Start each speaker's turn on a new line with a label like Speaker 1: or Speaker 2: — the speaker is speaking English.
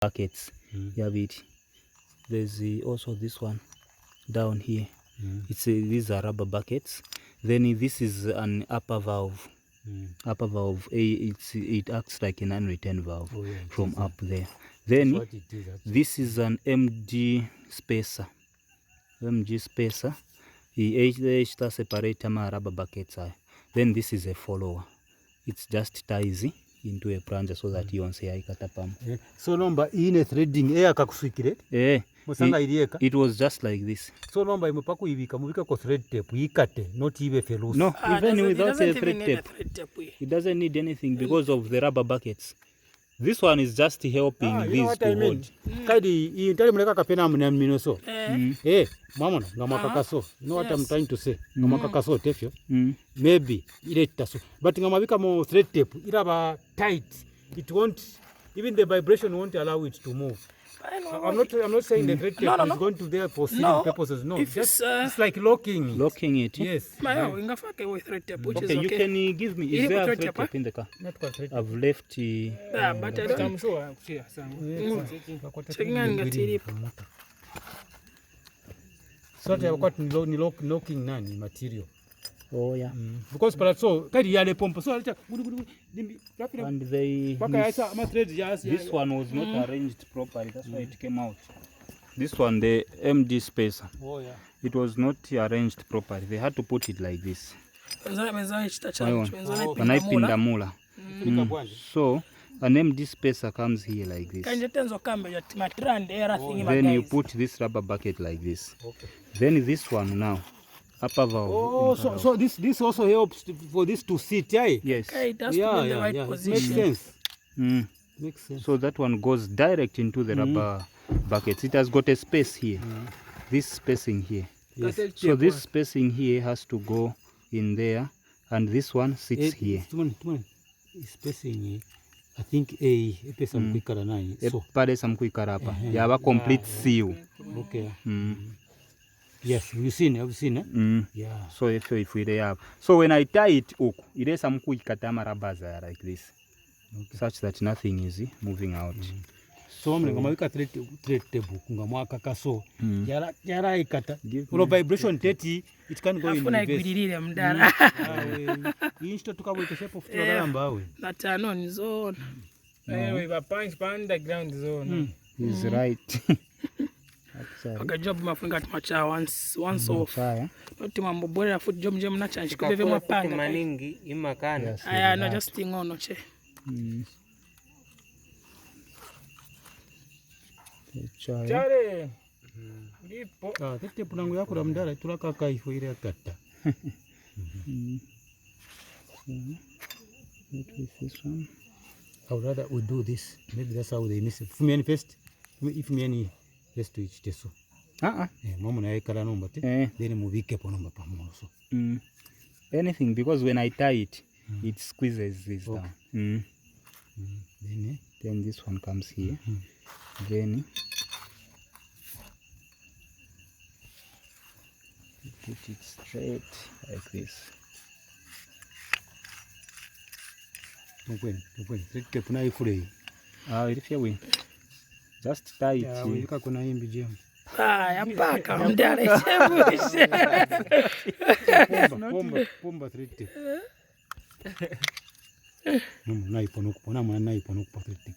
Speaker 1: buckets. You have it. There's also this one down here. It's these are rubber buckets. Then this is an upper valve. Upper valve. It acts like an unreturn valve from up there. Then this is an MG spacer. MG spacer. The separator ma rubber buckets. Then this is a follower. It's just ties into a plunger so that you won't say I cut a pump.
Speaker 2: So number in a threading air kakufikire.
Speaker 1: It was just like this.
Speaker 2: So number imupaku ibika mubika ko thread tape yikate not even fellows.
Speaker 1: No, even without a thread tape. It doesn't need anything because of the rubber buckets. This one is just helping these to hold.
Speaker 2: Kaidi intali muleka kapena mnamino so. Mama ngamaka so. You know what I'm trying to say? Ngamaka so tefyo. Maybe ileta so. But ngamabika mo thread tape iraba tight. It won't, even the vibration won't allow it to move. I'm not saying the thread tape is going to there for sealing purposes. No, it's like locking
Speaker 1: it.
Speaker 2: Yes.
Speaker 1: Okay, you can give me. Is there a thread tape in the car?
Speaker 2: Not quite thread tape.
Speaker 1: I've left.
Speaker 3: But I'm sure.
Speaker 2: So they have got locking nani material.
Speaker 1: Oh yeah.
Speaker 2: Because so kadi yale pompo so
Speaker 1: and this one was not arranged properly. That's why it came out. This one, the MD spacer.
Speaker 2: Oh yeah.
Speaker 1: It was not arranged properly. They had to put it like this. So an MD spacer comes here like this. Then you put this rubber bucket like this.
Speaker 2: Okay.
Speaker 1: Then this one now. Upper valve.
Speaker 2: Oh, so this also helps for this to sit, yeah?
Speaker 1: Yes.
Speaker 3: Okay, it has to be in the right position.
Speaker 2: Makes sense.
Speaker 1: Makes sense. So that one goes direct into the rubber buckets. It has got a space here. This spacing here.
Speaker 2: Yes.
Speaker 1: So this spacing here has to go in there, and this one sits here.
Speaker 2: Spacing, I think a person quicker nine.
Speaker 1: So pare some quicker up. You have a complete seal.
Speaker 2: Okay. Yes, I've seen it. Yeah.
Speaker 1: So if we have, so when I tie it, it is some quick katama rabaza like this, such that nothing is moving out.
Speaker 2: So I'm going to thread table. Ngamwaka kaso. Yara ikata. Ulo vibration 30, it can go in the base. Insta to cover the shape of the
Speaker 3: That are non zone.
Speaker 4: Anyway, but punch underground zone.
Speaker 1: He's right.
Speaker 3: Okay, job mafunga tumacha once off. Not mambo bora foot job na change ko beve mapanga
Speaker 4: maningi imakana.
Speaker 3: Aya no just ngono che.
Speaker 4: Chare. Ndipo.
Speaker 2: Tete punangu yako la mdara tulaka kaifo ile akata.
Speaker 1: This one.
Speaker 2: I would rather we do this. Maybe that's how they miss it. Fumiani first. If me just to each teso. Mama na ekala nomba te. Then muvike po nomba pa moso.
Speaker 1: Anything, because when I tie it, it squeezes this down. Then this one comes here. Then put it straight like this. If you win. Just tie it.
Speaker 3: Yapaka mdare
Speaker 2: pomba trite. Naipo nukpo na mwana naipo nukpo trite.